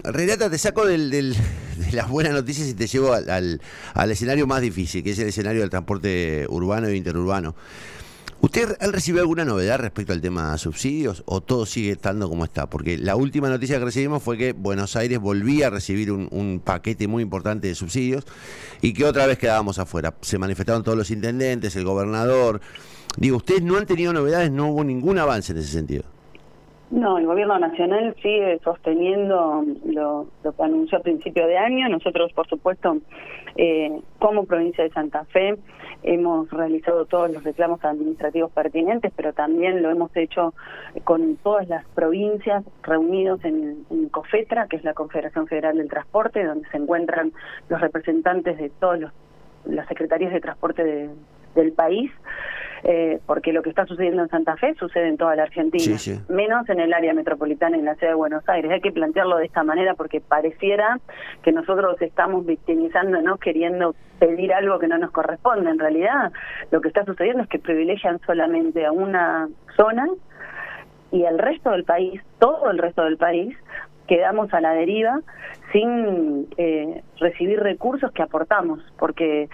Renata, te saco de las buenas noticias y te llevo al escenario más difícil, que es el escenario del transporte urbano e interurbano. ¿Usted ha recibido alguna novedad respecto al tema subsidios o todo sigue estando como está? Porque la última noticia que recibimos fue que Buenos Aires volvía a recibir un paquete muy importante de subsidios y que otra vez quedábamos afuera. Se manifestaron todos los intendentes, el gobernador. Digo, ¿ustedes no han tenido novedades? ¿No hubo ningún avance en ese sentido? No, el gobierno nacional sigue sosteniendo lo que anunció a principio de año. Nosotros, por supuesto, como provincia de Santa Fe, hemos realizado todos los reclamos administrativos pertinentes, pero también lo hemos hecho con todas las provincias reunidos en COFETRA, que es la Confederación Federal del Transporte, donde se encuentran los representantes de todas las secretarías de transporte del país. Porque lo que está sucediendo en Santa Fe sucede en toda la Argentina, sí. Menos en el área metropolitana y en la ciudad de Buenos Aires. Hay que plantearlo de esta manera porque pareciera que nosotros estamos victimizándonos queriendo pedir algo que no nos corresponde. En realidad lo que está sucediendo es que privilegian solamente a una zona y el resto del país, todo el resto del país, quedamos a la deriva sin recibir recursos que aportamos, porque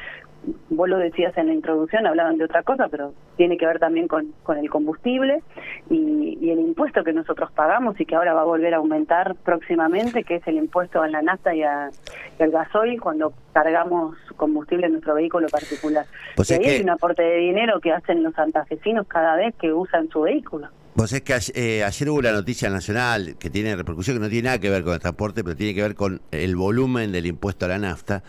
vos lo decías en la introducción, hablaban de otra cosa, pero tiene que ver también con el combustible y el impuesto que nosotros pagamos y que ahora va a volver a aumentar próximamente, que es el impuesto a la nafta y al gasoil cuando cargamos combustible en nuestro vehículo particular. Pues y ahí es hay un aporte de dinero que hacen los santafesinos cada vez que usan su vehículo. Vos es que ayer hubo una noticia nacional que tiene repercusión, que no tiene nada que ver con el transporte, pero tiene que ver con el volumen del impuesto a la nafta,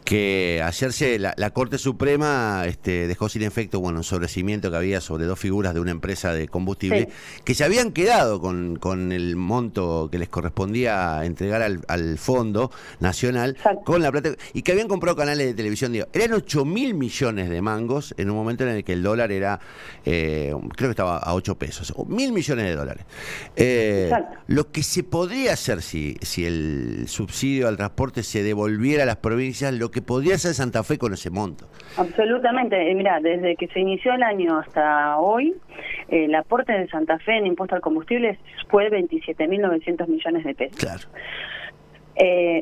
que ayer la Corte Suprema dejó sin efecto un sobrecimiento que había sobre dos figuras de una empresa de combustible, sí, que se habían quedado con el monto que les correspondía entregar al Fondo Nacional, exacto, con la plata, y que habían comprado canales de televisión. Digo, eran 8.000 millones de mangos en un momento en el que el dólar era, creo que estaba a 8 pesos. 1.000 millones de dólares. Lo que se podría hacer si el subsidio al transporte se devolviera a las provincias, lo que podría hacer Santa Fe con ese monto. Absolutamente. Mirá, desde que se inició el año hasta hoy, el aporte de Santa Fe en impuesto al combustible fue 27.900 millones de pesos. Claro.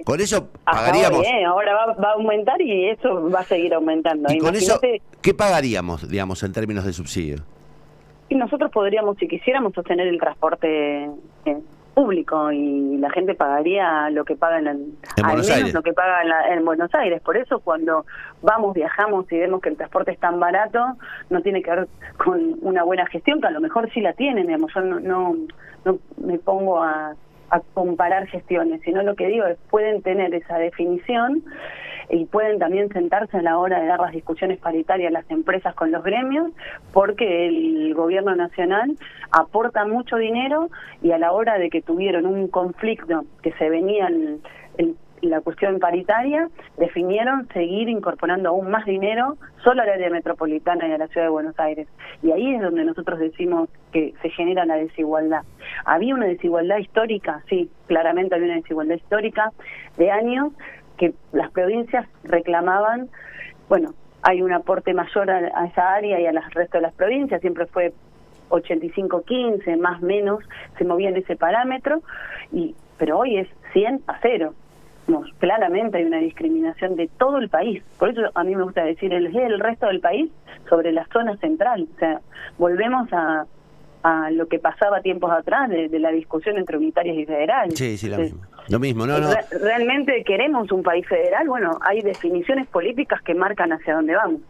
Con eso pagaríamos. Hoy, ahora va a aumentar y eso va a seguir aumentando. Y con eso, ¿qué pagaríamos, digamos, en términos de subsidio? Y nosotros podríamos, si quisiéramos, sostener el transporte público y la gente pagaría lo que paga al menos Aires, lo que paga en Buenos Aires. Por eso cuando viajamos y vemos que el transporte es tan barato, no tiene que ver con una buena gestión, que a lo mejor sí la tienen, digamos. Yo no me pongo a comparar gestiones, sino lo que digo es pueden tener esa definición y pueden también sentarse a la hora de dar las discusiones paritarias las empresas con los gremios, porque el gobierno nacional aporta mucho dinero y a la hora de que tuvieron un conflicto que se venía la cuestión paritaria, definieron seguir incorporando aún más dinero solo al área metropolitana y a la ciudad de Buenos Aires. Y ahí es donde nosotros decimos que se genera la desigualdad. ¿Había una desigualdad histórica? Sí, claramente había una desigualdad histórica de años que las provincias reclamaban, hay un aporte mayor a esa área y al resto de las provincias, siempre fue 85-15, más o menos, se movía en ese parámetro, pero hoy es 100-0. Claramente hay una discriminación de todo el país, por eso a mí me gusta decir el resto del país sobre la zona central, o sea, volvemos a lo que pasaba tiempos atrás de la discusión entre unitarias y federales. Sí, lo mismo, no. ¿Realmente queremos un país federal? Hay definiciones políticas que marcan hacia dónde vamos.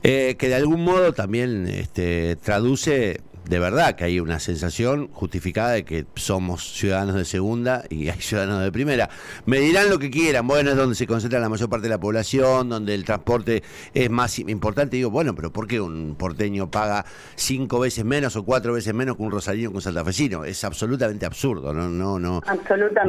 Que de algún modo también traduce de verdad que hay una sensación justificada de que somos ciudadanos de segunda y hay ciudadanos de primera. Me dirán lo que quieran, es donde se concentra la mayor parte de la población, donde el transporte es más importante. Digo, ¿pero por qué un porteño paga 5 veces menos o 4 veces menos que un rosarino o que un santafesino? Es absolutamente absurdo, no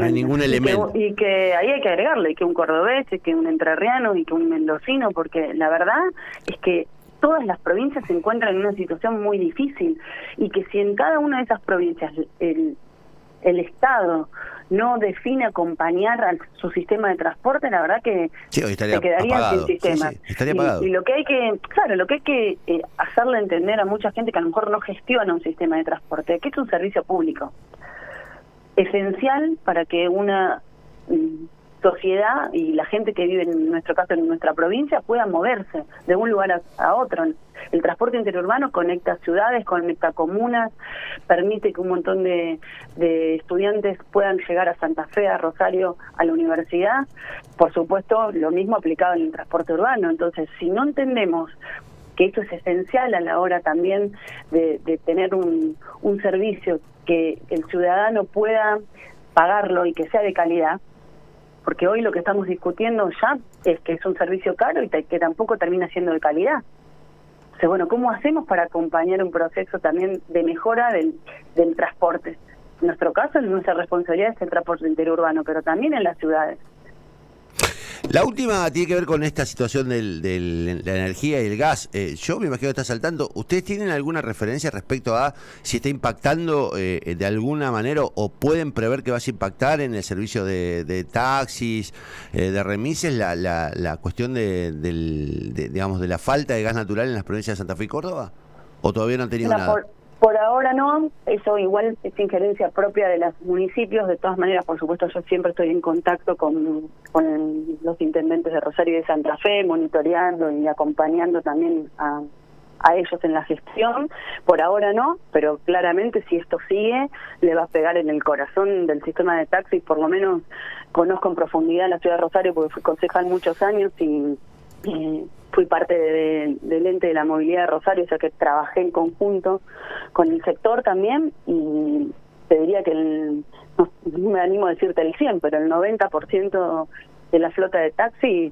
hay ningún elemento. Y que ahí hay que agregarle que un cordobés, que un entrerriano y que un mendocino, porque la verdad es que todas las provincias se encuentran en una situación muy difícil y que si en cada una de esas provincias el Estado no define acompañar a su sistema de transporte, la verdad que se quedaría apagado. Sin sistema. Sí, estaría apagado. Y lo que hay que hacerle entender a mucha gente que a lo mejor no gestiona un sistema de transporte, que es un servicio público. esencial para que una sociedad y la gente que vive, en nuestro caso en nuestra provincia, pueda moverse de un lugar a otro. El transporte interurbano conecta ciudades, conecta comunas, permite que un montón de estudiantes puedan llegar a Santa Fe, a Rosario, a la universidad. Por supuesto, lo mismo aplicado en el transporte urbano. Entonces, si no entendemos que esto es esencial a la hora también de tener un servicio que el ciudadano pueda pagarlo y que sea de calidad, porque hoy lo que estamos discutiendo ya es que es un servicio caro y que tampoco termina siendo de calidad. Entonces, bueno, ¿cómo hacemos para acompañar un proceso también de mejora del transporte? En nuestro caso, nuestra responsabilidad es el transporte interurbano, pero también en las ciudades. La última tiene que ver con esta situación de la energía y el gas. Yo me imagino que está saltando. ¿Ustedes tienen alguna referencia respecto a si está impactando de alguna manera o pueden prever que vas a impactar en el servicio de taxis, de remises, la cuestión digamos, de la falta de gas natural en las provincias de Santa Fe y Córdoba? ¿O todavía no han tenido nada? Por ahora no, eso igual es injerencia propia de los municipios. De todas maneras, por supuesto, yo siempre estoy en contacto con los intendentes de Rosario y de Santa Fe, monitoreando y acompañando también a ellos en la gestión. Por ahora no, pero claramente si esto sigue, le va a pegar en el corazón del sistema de taxis. Por lo menos conozco en profundidad la ciudad de Rosario porque fui concejal muchos años y fui parte del ente de la movilidad de Rosario, o sea que trabajé en conjunto con el sector también, y te diría que no me animo a decirte el 100, pero el 90% de la flota de taxi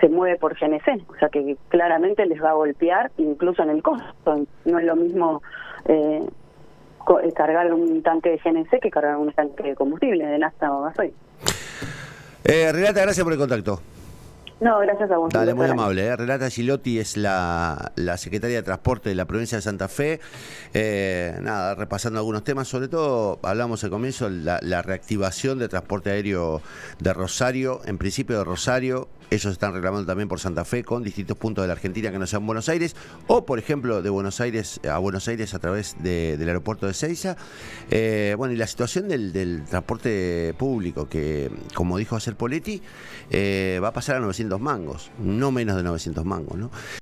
se mueve por GNC, o sea que claramente les va a golpear incluso en el costo. No es lo mismo cargar un tanque de GNC que cargar un tanque de combustible, de nafta o gasoil. Renata, gracias por el contacto. No, gracias a vos. Dale, muy amable. Renata Gilotti es la secretaria de Transporte de la provincia de Santa Fe. Nada, repasando algunos temas, sobre todo hablamos al comienzo la reactivación de transporte aéreo de Rosario, en principio de Rosario. Ellos están reclamando también por Santa Fe con distintos puntos de la Argentina que no sean Buenos Aires, o por ejemplo de Buenos Aires a través del aeropuerto de Ezeiza. Bueno, y la situación del transporte público, que como dijo ayer Poletti, va a pasar a 900 mangos, no menos de 900 mangos, ¿no?